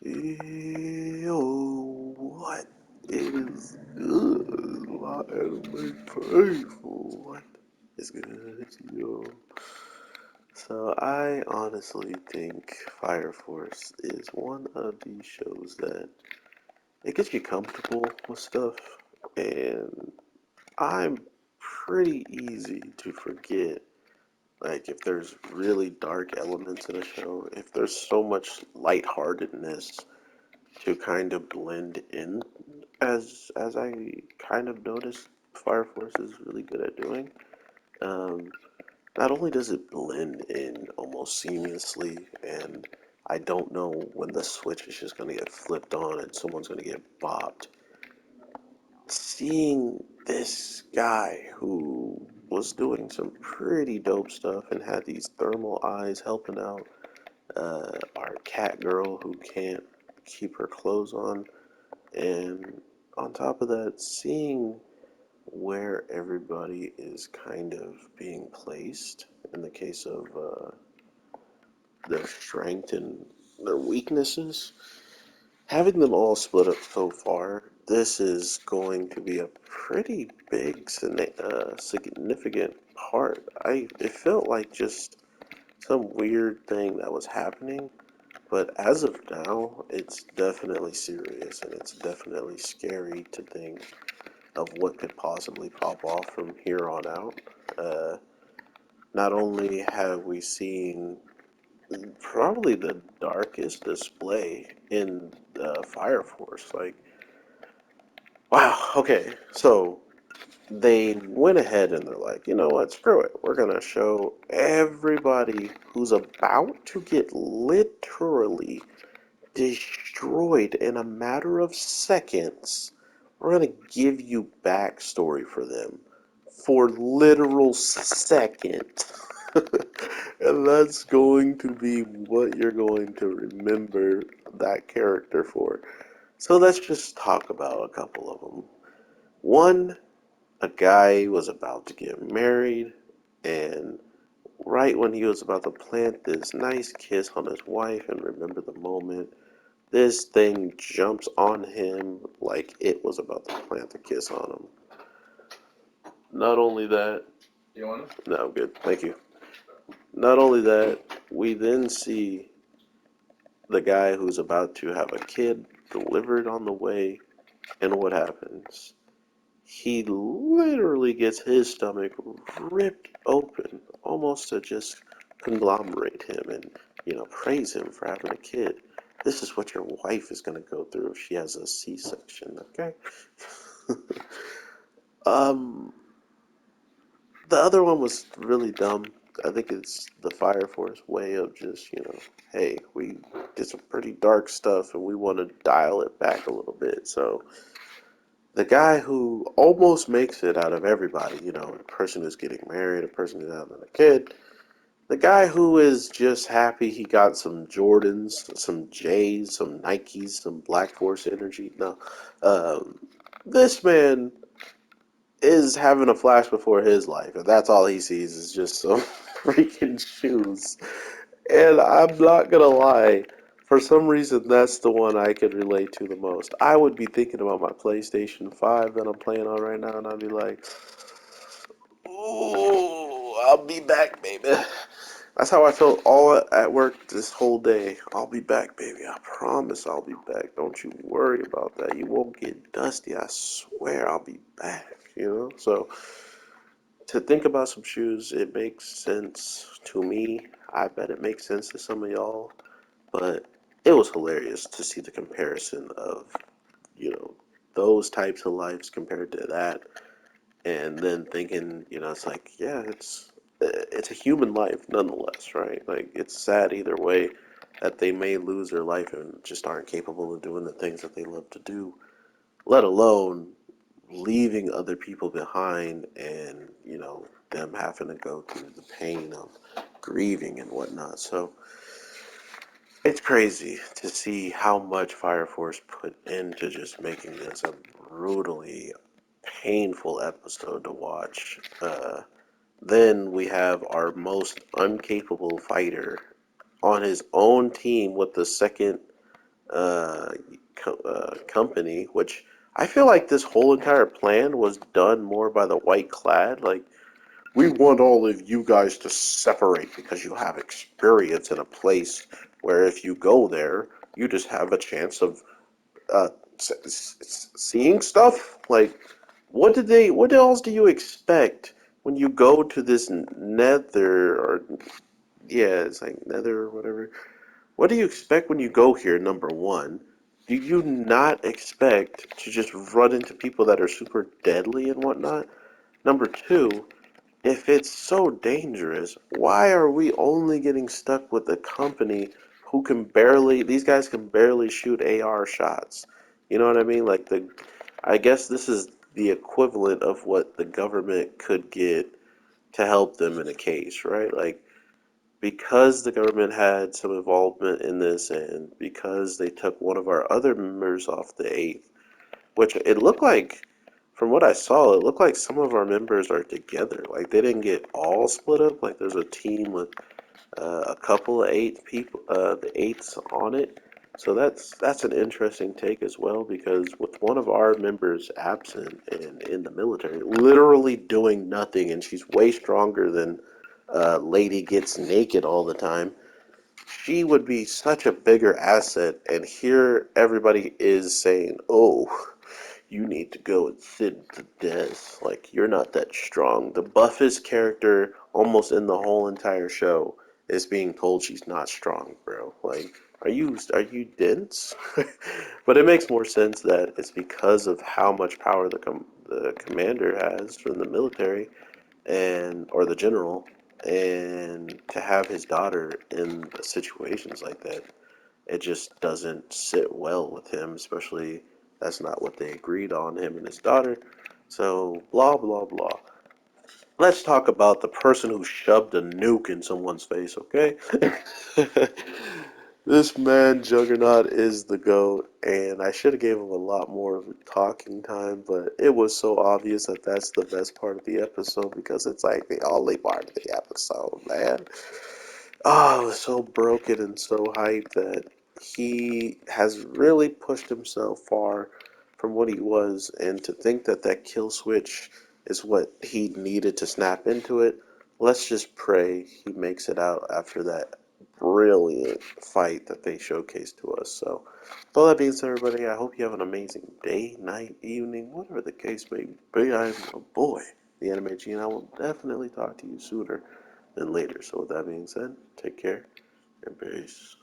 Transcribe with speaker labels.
Speaker 1: Yo, what is good, my anime faithful? What is good, yo? So I honestly think Fire Force is one of these shows that it gets you comfortable with stuff, and I'm pretty easy to forget. Like if there's really dark elements in a show, if there's so much lightheartedness to kind of blend in as I kind of noticed Fire Force is really good at doing. Um, Not only does it blend in almost seamlessly, and I don't know when the switch is just going to get flipped on and someone's going to get bopped. Seeing this guy who was doing some pretty dope stuff and had these thermal eyes helping out our cat girl who can't keep her clothes on. And on top of that, seeing where everybody is kind of being placed in the case of their strength and their weaknesses, having them all split up so far, this is going to be a pretty big, significant part. It felt like just some weird thing that was happening, but as of now, it's definitely serious and it's definitely scary to think of what could possibly pop off from here on out. Uh, Not only have we seen probably the darkest display in Fire Force, like, wow, okay, so they went ahead and they're like, you know what, screw it. We're gonna show everybody who's about to get literally destroyed in a matter of seconds. We're gonna give you backstory for them for literal seconds. And that's going to be what you're going to remember that character for. So let's just talk about a couple of them. One, a guy was about to get married, and right when he was about to plant this nice kiss on his wife and remember the moment, this thing jumps on him like it was about to plant a kiss on him. Not only that,
Speaker 2: You want it?
Speaker 1: no, I'm good, thank you. Not only that, we then see the guy who's about to have a kid delivered on the way, and what happens? He literally gets his stomach ripped open, almost to just conglomerate him and, praise him for having a kid. This is what your wife is going to go through if she has a C-section, okay? um, the other one was really dumb. I think it's the Fire Force way of just, hey, we did some pretty dark stuff and we want to dial it back a little bit. So the guy who almost makes it out of everybody, a person who's getting married, a person who's having a kid, the guy who is just happy he got some Jordans, some J's, some Nikes, some Black Force Energy. No, um, this man is having a flash before his life, and that's all he sees is just some freaking shoes. And I'm not gonna lie, for some reason that's the one I could relate to the most. I would be thinking about my PlayStation 5 that I'm playing on right now, and I'd be like, ooh, I'll be back, baby. That's how I felt all at work this whole day. I'll be back, baby. I promise I'll be back. Don't you worry about that. You won't get dusty. I swear I'll be back, So to think about some shoes, it makes sense to me. I bet it makes sense to some of y'all, but it was hilarious to see the comparison of, you know, those types of lives compared to that, and then thinking, it's like, yeah, it's a human life nonetheless, right? Like it's sad either way that they may lose their life and just aren't capable of doing the things that they love to do, let alone leaving other people behind and, them having to go through the pain of grieving and whatnot. So it's crazy to see how much Fire Force put into just making this a brutally painful episode to watch. Then we have our most incapable fighter on his own team with the second uh, company, which I feel like this whole entire plan was done more by the White Clad. Like, we want all of you guys to separate because you have experience in a place where if you go there, you just have a chance of uh, seeing stuff. Like, what else do you expect when you go to this nether, or yeah, it's like nether or whatever. What do you expect when you go here, number one? Do you not expect to just run into people that are super deadly and whatnot? Number two, if it's so dangerous, why are we only getting stuck with a company who can barely, these guys can barely shoot AR shots? You know what I mean? Like I guess this is the equivalent of what the government could get to help them in a case, right? Like, because the government had some involvement in this and because they took one of our other members off the eighth, which it looked like, from what I saw, it looked like some of our members are together. Like, they didn't get all split up. Like, there's a team with a couple of eight people, the eights on it. So that's an interesting take as well, because with one of our members absent and in the military, literally doing nothing, and she's way stronger than Lady Gets Naked all the time, she would be such a bigger asset. And here everybody is saying, "Oh, you need to go and sit to death. Like, you're not that strong." The buffest character almost in the whole entire show is being told she's not strong, bro. Like, are you dense? But it makes more sense that it's because of how much power the commander has from the military, and or the general, and to have his daughter in situations like that, it just doesn't sit well with him, especially that's not what they agreed on, him and his daughter. So, blah, blah, blah. Let's talk about the person who shoved a nuke in someone's face, okay? This man, Juggernaut, is the GOAT, and I should have gave him a lot more of talking time, but it was so obvious that that's the best part of the episode because it's like the only part of the episode, man. Oh, I was so broken and so hyped that he has really pushed himself far from what he was, and to think that that kill switch is what he needed to snap into it. Let's just pray he makes it out after that brilliant fight that they showcased to us. So, with all that being said, everybody, I hope you have an amazing day, night, evening, whatever the case may be. I'm a boy, the Anime G, and I will definitely talk to you sooner than later. So, with that being said, take care and peace.